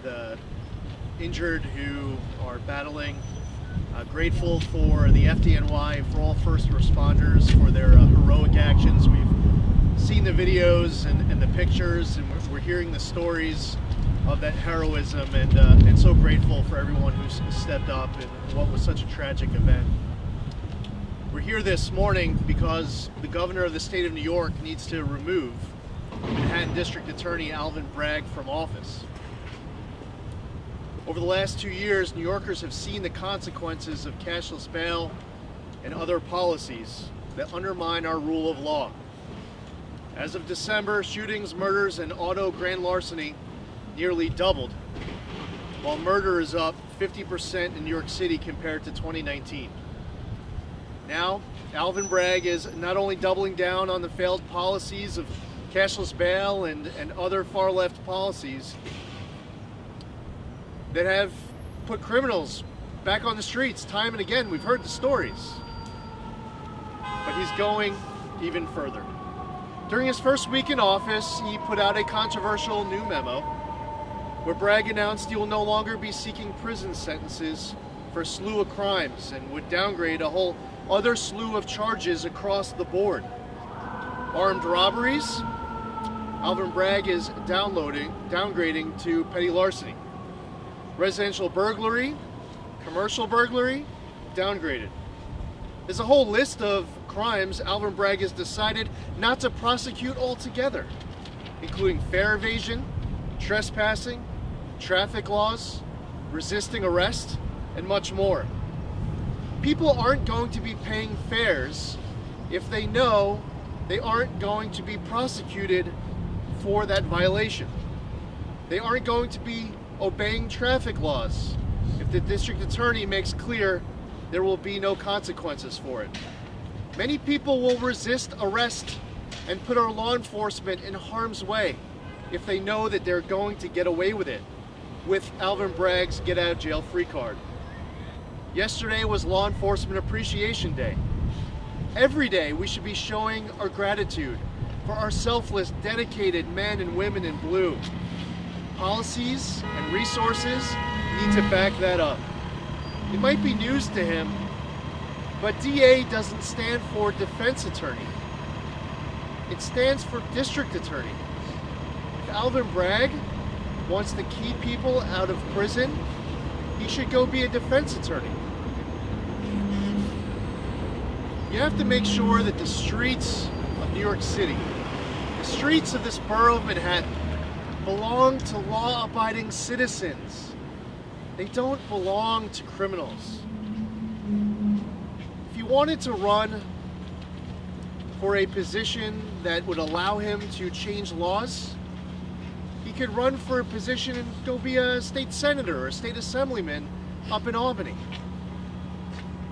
the injured who are battling. Grateful for the FDNY, for all first responders, for their heroic actions. We've seen the videos and the pictures, and we're hearing the stories of that heroism, and so grateful for everyone who's stepped up in what was such a tragic event. We're here this morning because the governor of the state of New York needs to remove Manhattan District Attorney Alvin Bragg from office. Over the last 2 years, New Yorkers have seen the consequences of cashless bail and other policies that undermine our rule of law. As of December, shootings, murders, and auto grand larceny nearly doubled, while murder is up 50% in New York City compared to 2019. Now, Alvin Bragg is not only doubling down on the failed policies of cashless bail and other far-left policies that have put criminals back on the streets time and again. We've heard the stories. But he's going even further. During his first week in office, he put out a controversial new memo where Bragg announced he will no longer be seeking prison sentences for a slew of crimes and would downgrade a whole other slew of charges across the board. Armed robberies, Alvin Bragg is downgrading to petty larceny. Residential burglary, commercial burglary, downgraded. There's a whole list of crimes Alvin Bragg has decided not to prosecute altogether, including fare evasion, trespassing, traffic laws, resisting arrest, and much more. People aren't going to be paying fares if they know they aren't going to be prosecuted for that violation. They aren't going to be obeying traffic laws if the district attorney makes clear there will be no consequences for it. Many people will resist arrest and put our law enforcement in harm's way if they know that they're going to get away with it with Alvin Bragg's get out of jail free card. Yesterday was Law Enforcement Appreciation Day. Every day we should be showing our gratitude for our selfless, dedicated men and women in blue. Policies and resources need to back that up. It might be news to him, but DA doesn't stand for defense attorney. It stands for district attorney. If Alvin Bragg wants to keep people out of prison, he should go be a defense attorney. You have to make sure that the streets of New York City, the streets of this borough of Manhattan, belong to law-abiding citizens. They don't belong to criminals. If he wanted to run for a position that would allow him to change laws, he could run for a position and go be a state senator or a state assemblyman up in Albany.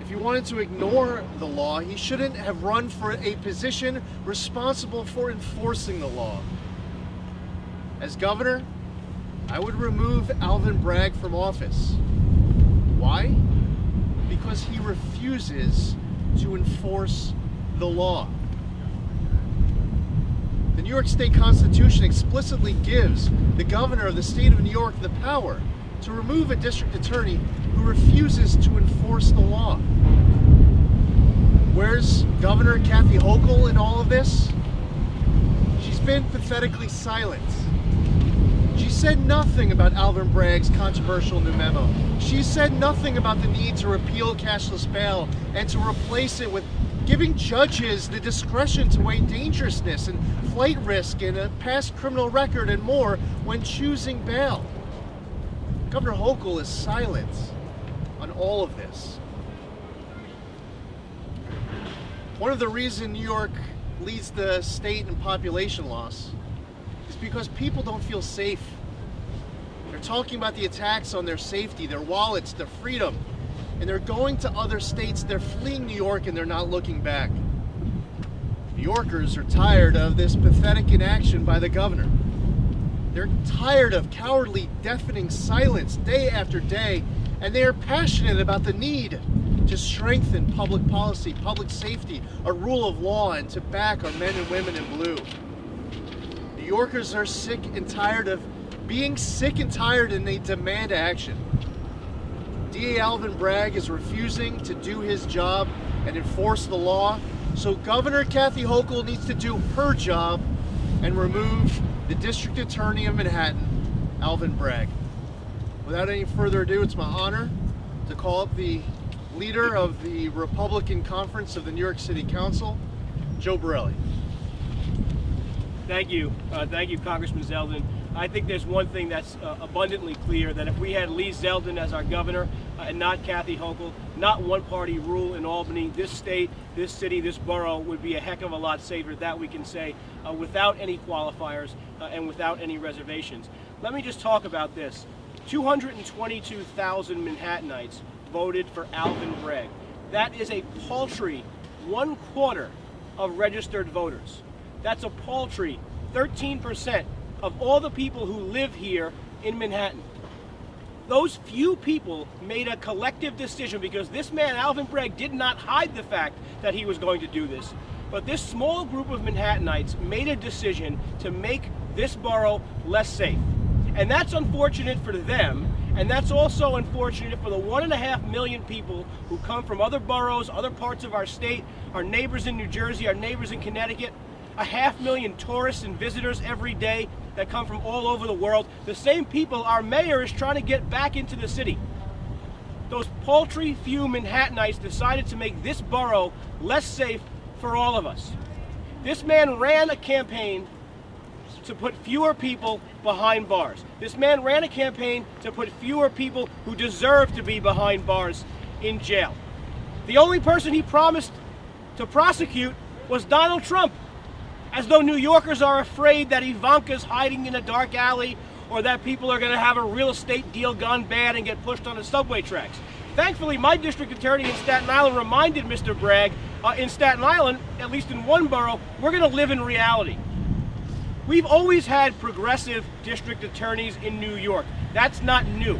If he wanted to ignore the law, he shouldn't have run for a position responsible for enforcing the law. As governor, I would remove Alvin Bragg from office. Why? Because he refuses to enforce the law. The New York State Constitution explicitly gives the governor of the state of New York the power to remove a district attorney who refuses to enforce the law. Where's Governor Kathy Hochul in all of this? She's been pathetically silent. She said nothing about Alvin Bragg's controversial new memo. She said nothing about the need to repeal cashless bail and to replace it with giving judges the discretion to weigh dangerousness and flight risk and a past criminal record and more when choosing bail. Governor Hochul is silent on all of this. One of the reasons New York leads the state in population loss is because people don't feel safe. They're talking about the attacks on their safety, their wallets, their freedom, and they're going to other states. They're fleeing New York and they're not looking back. New Yorkers are tired of this pathetic inaction by the governor. They're tired of cowardly, deafening silence day after day, and they are passionate about the need to strengthen public policy, public safety, a rule of law, and to back our men and women in blue. New Yorkers are sick and tired of being sick and tired, and they demand action. DA Alvin Bragg is refusing to do his job and enforce the law, so Governor Kathy Hochul needs to do her job and remove the District Attorney of Manhattan, Alvin Bragg. Without any further ado, it's my honor to call up the leader of the Republican Conference of the New York City Council, Joe Borelli. Thank you, Congressman Zeldin. I think there's one thing that's abundantly clear, that if we had Lee Zeldin as our governor and not Kathy Hochul, not one-party rule in Albany, this state, this city, this borough would be a heck of a lot safer, that we can say, without any qualifiers and without any reservations. Let me just talk about this. 222,000 Manhattanites voted for Alvin Bragg. That is a paltry 1/4 of registered voters. That's a paltry 13% of all the people who live here in Manhattan. Those few people made a collective decision, because this man, Alvin Bragg, did not hide the fact that he was going to do this. But this small group of Manhattanites made a decision to make this borough less safe. And that's unfortunate for them, and that's also unfortunate for the 1.5 million people who come from other boroughs, other parts of our state, our neighbors in New Jersey, our neighbors in Connecticut, 500,000 tourists and visitors every day that come from all over the world. The same people our mayor is trying to get back into the city. Those paltry few Manhattanites decided to make this borough less safe for all of us. This man ran a campaign to put fewer people behind bars. This man ran a campaign to put fewer people who deserve to be behind bars in jail. The only person he promised to prosecute was Donald Trump, as though New Yorkers are afraid that Ivanka's hiding in a dark alley, or that people are going to have a real estate deal gone bad and get pushed on the subway tracks. Thankfully, my district attorney in Staten Island reminded Mr. Bragg, in Staten Island, at least in one borough, we're going to live in reality. We've always had progressive district attorneys in New York. That's not new.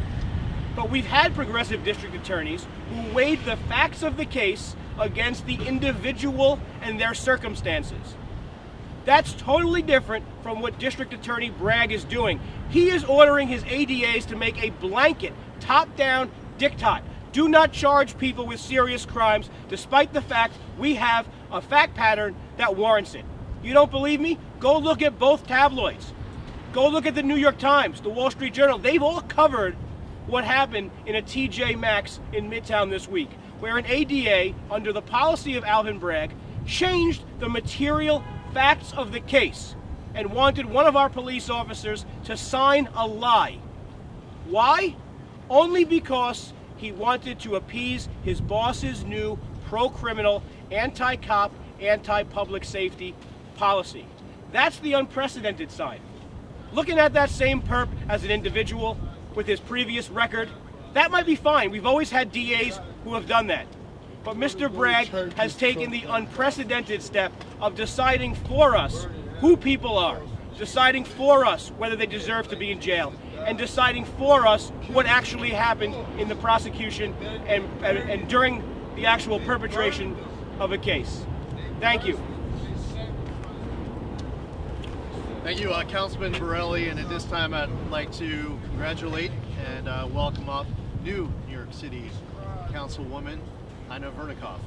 But we've had progressive district attorneys who weighed the facts of the case against the individual and their circumstances. That's totally different from what District Attorney Bragg is doing. He is ordering his ADAs to make a blanket, top-down diktat. Do not charge people with serious crimes, despite the fact we have a fact pattern that warrants it. You don't believe me? Go look at both tabloids. Go look at the New York Times, the Wall Street Journal. They've all covered what happened in a TJ Maxx in Midtown this week, where an ADA, under the policy of Alvin Bragg, changed the material facts of the case and wanted one of our police officers to sign a lie. Why? Only because he wanted to appease his boss's new pro-criminal, anti-cop, anti-public safety policy. That's the unprecedented side. Looking at that same perp as an individual with his previous record, that might be fine. We've always had DAs who have done that. But Mr. Bragg has taken the unprecedented step of deciding for us who people are, deciding for us whether they deserve to be in jail, and deciding for us what actually happened in the prosecution and during the actual perpetration of a case. Thank you. Thank you, Councilman Borelli, and at this time I'd like to congratulate and welcome up new New York City Councilwoman, Ina Vernikoff.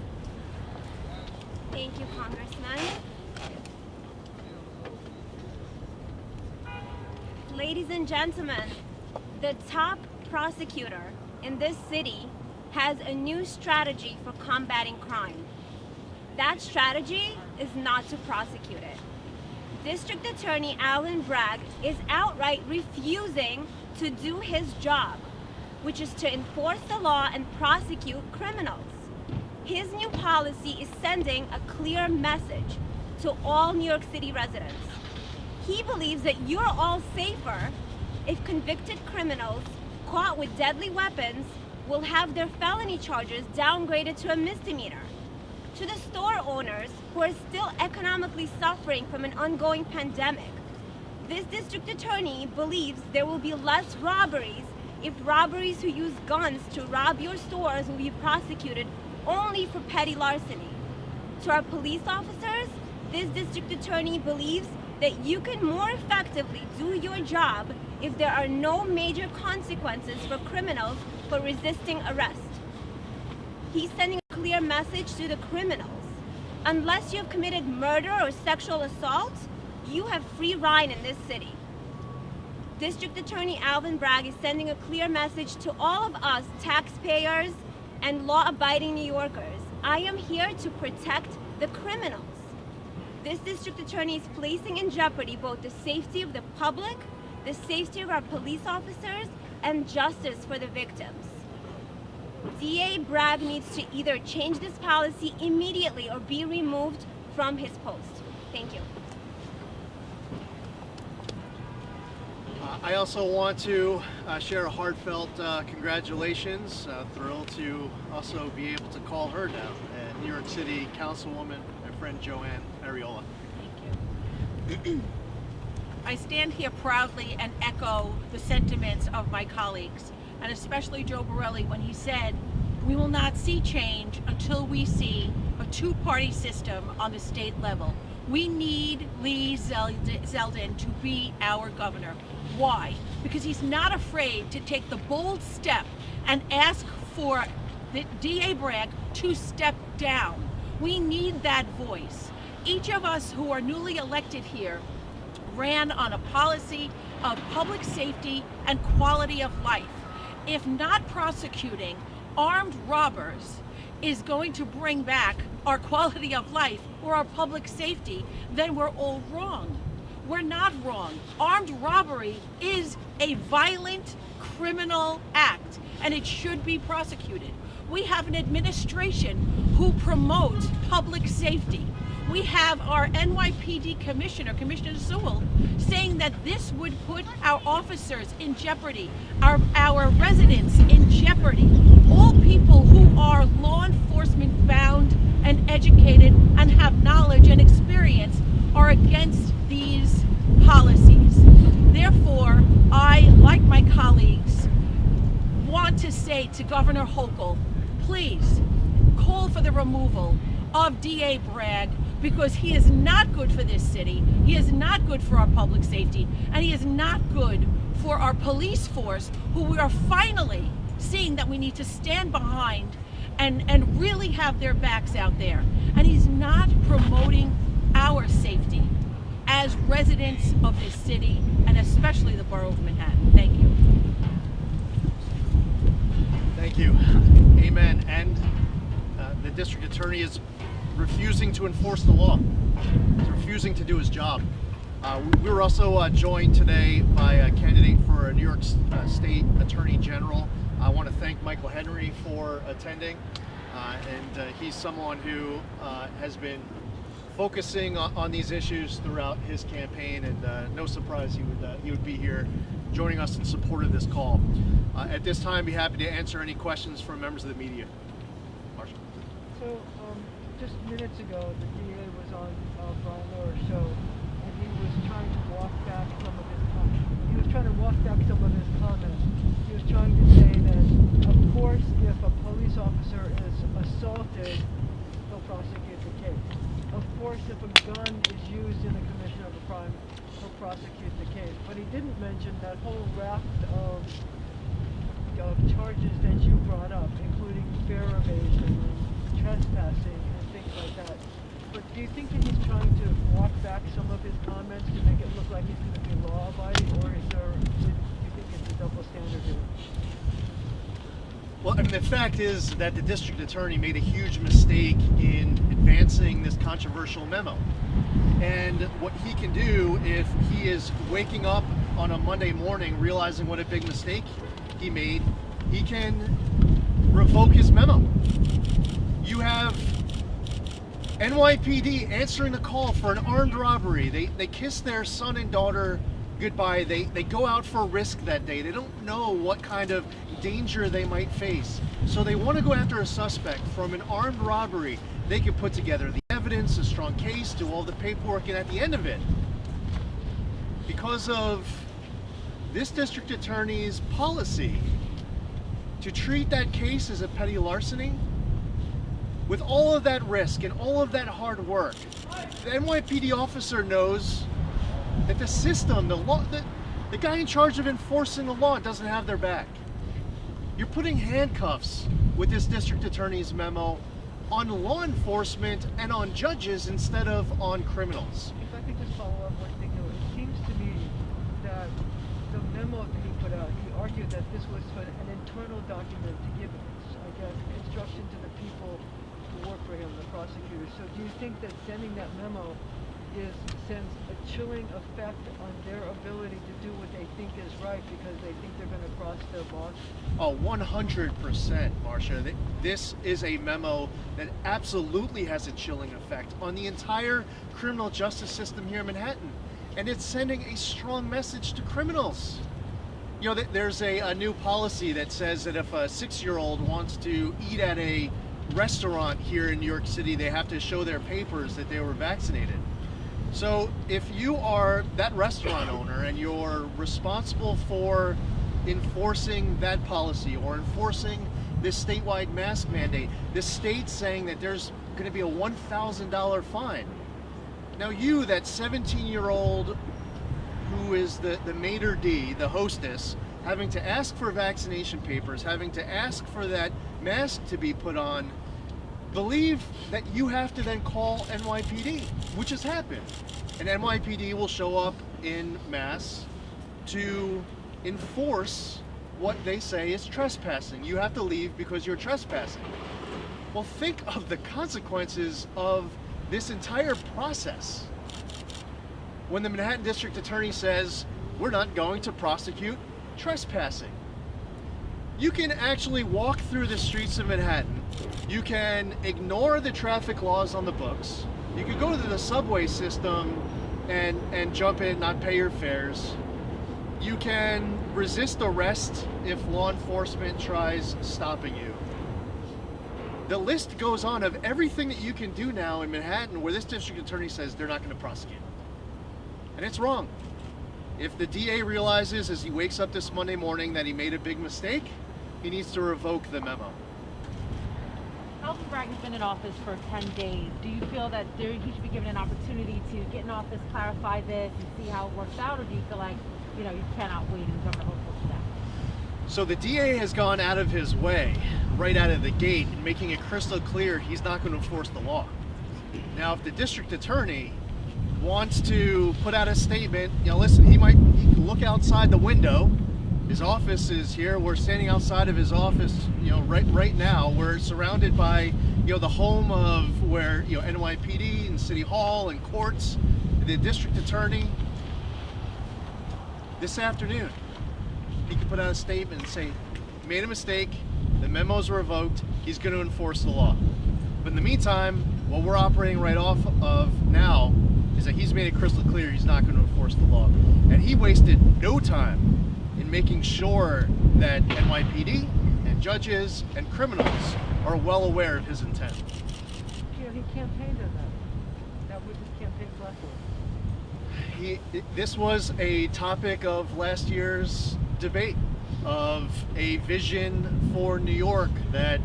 Thank you, Congressman. Ladies and gentlemen, the top prosecutor in this city has a new strategy for combating crime. That strategy is not to prosecute it. District Attorney Alvin Bragg is outright refusing to do his job, which is to enforce the law and prosecute criminals. His new policy is sending a clear message to all New York City residents. He believes that you're all safer if convicted criminals caught with deadly weapons will have their felony charges downgraded to a misdemeanor. To the store owners who are still economically suffering from an ongoing pandemic, this district attorney believes there will be less robberies if robberies who use guns to rob your stores will be prosecuted only for petty larceny. To our police officers, this district attorney believes that you can more effectively do your job if there are no major consequences for criminals for resisting arrest. He's sending a clear message to the criminals. Unless you have committed murder or sexual assault, you have free rein in this city. District Attorney Alvin Bragg is sending a clear message to all of us taxpayers and law-abiding New Yorkers. I am here to protect the criminals. This district attorney is placing in jeopardy both the safety of the public, the safety of our police officers, and justice for the victims. DA Bragg needs to either change this policy immediately or be removed from his post. Thank you. I also want to share a heartfelt congratulations. Thrilled to also be able to call her now, New York City Councilwoman, my friend Joanne Areola. Thank you. I stand here proudly and echo the sentiments of my colleagues, and especially Joe Borelli when he said, we will not see change until we see a two-party system on the state level. We need Lee Zeldin to be our governor. Why? Because he's not afraid to take the bold step and ask for the DA Bragg to step down. We need that voice. Each of us who are newly elected here ran on a policy of public safety and quality of life. If not prosecuting armed robbers is going to bring back our quality of life or our public safety, then we're all wrong. We're not wrong. Armed robbery is a violent criminal act, and it should be prosecuted. We have an administration who promotes public safety. We have our NYPD commissioner, Commissioner Sewell, saying that this would put our officers in jeopardy, our residents in jeopardy. All people who are law enforcement bound and educated and have knowledge and experience are against these policies. Therefore, I, like my colleagues, want to say to Governor Hochul, please call for the removal of DA Bragg, because he is not good for this city, he is not good for our public safety, and he is not good for our police force, who we are finally seeing that we need to stand behind and really have their backs out there. And he's not promoting our safety as residents of this city, and especially the borough of Manhattan. Thank you. Thank you. Amen. And the district attorney is refusing to enforce the law. He's refusing to do his job. We were also joined today by a candidate for a New York State Attorney General. I want to thank Michael Henry for attending, and he's someone who has been focusing on these issues throughout his campaign, and no surprise he would be here joining us in support of this call. At this time, I'd be happy to answer any questions from members of the media. Marshall. So, just minutes ago, the DA was on Brian Lower's show, and he was trying to walk back some of his comments. He was trying to say that, of course, if a police officer is assaulted, they'll prosecute the case. Of course, if a gun is used in the commission of a crime, he'll prosecute the case. But he didn't mention that whole raft of charges that you brought up, including fare evasion and trespassing and things like that. But do you think that he's trying to walk back some of his comments to make it look like he's going to be law-abiding, or do you think it's a double standard here? Well, I mean, the fact is that the district attorney made a huge mistake in advancing this controversial memo. And what he can do if he is waking up on a Monday morning realizing what a big mistake he made, he can revoke his memo. You have NYPD answering the call for an armed robbery. They kiss their son and daughter goodbye. They go out for a risk that day. They don't know what kind of danger they might face. So they want to go after a suspect from an armed robbery. They can put together the evidence, a strong case, do all the paperwork, and at the end of it, because of this district attorney's policy to treat that case as a petty larceny, with all of that risk and all of that hard work, the NYPD officer knows that the system, the law, The guy in charge of enforcing the law doesn't have their back. You're putting handcuffs with this district attorney's memo on law enforcement and on judges instead of on criminals. If I could just follow up one thing though, it seems to me that the memo that he put out, he argued that this was for an internal document to give, I guess, instruction to the people who work for him, the prosecutors. So do you think that sending that memo sends a chilling effect on their ability to do what they think is right because they think they're going to cross their boss? Oh, 100%, Marcia. This is a memo that absolutely has a chilling effect on the entire criminal justice system here in Manhattan. And it's sending a strong message to criminals. You know, there's a new policy that says that if a 6-year-old wants to eat at a restaurant here in New York City, they have to show their papers that they were vaccinated. So if you are that restaurant owner and you're responsible for enforcing that policy or enforcing this statewide mask mandate, the state's saying that there's going to be a $1,000 fine. Now you, that 17-year-old who is the maitre d', the hostess, having to ask for vaccination papers, having to ask for that mask to be put on, believe that you have to then call NYPD, which has happened. And NYPD will show up in mass to enforce what they say is trespassing. You have to leave because you're trespassing. Well, think of the consequences of this entire process. When the Manhattan District Attorney says, we're not going to prosecute trespassing. You can actually walk through the streets of Manhattan. You can ignore the traffic laws on the books. You can go to the subway system and jump in, not pay your fares. You can resist arrest if law enforcement tries stopping you. The list goes on of everything that you can do now in Manhattan where this district attorney says they're not going to prosecute. And it's wrong. If the DA realizes as he wakes up this Monday morning that he made a big mistake, he needs to revoke the memo. Alvin Bragg has been in office for 10 days. Do you feel that he should be given an opportunity to get in office, clarify this, and see how it works out, or do you feel like, you cannot wait and Governor Hochul should act? So the DA has gone out of his way, right out of the gate, in making it crystal clear he's not going to enforce the law. Now, if the district attorney wants to put out a statement, listen, he can look outside the window. His office is here. We're standing outside of his office, right now. We're surrounded by, the home of where, NYPD and City Hall and courts, the district attorney. This afternoon, he could put out a statement and say, made a mistake, the memo's revoked, he's going to enforce the law. But in the meantime, what we're operating right off of now is that he's made it crystal clear he's not going to enforce the law. And he wasted no time in making sure that NYPD and judges and criminals are well aware of his intent. He campaigned on that was his campaign platform. This was a topic of last year's debate of a vision for New York that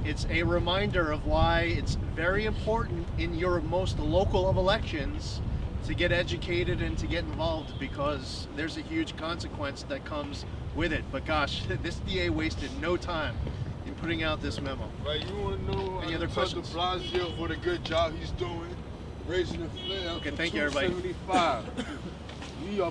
it's a reminder of why it's very important in your most local of elections to get educated and to get involved, because there's a huge consequence that comes with it. But gosh, this DA wasted no time in putting out this memo. Right, you want to know Any other questions? De Blasio for the good job he's doing, raising the flag. Okay, thank you, everybody. 275.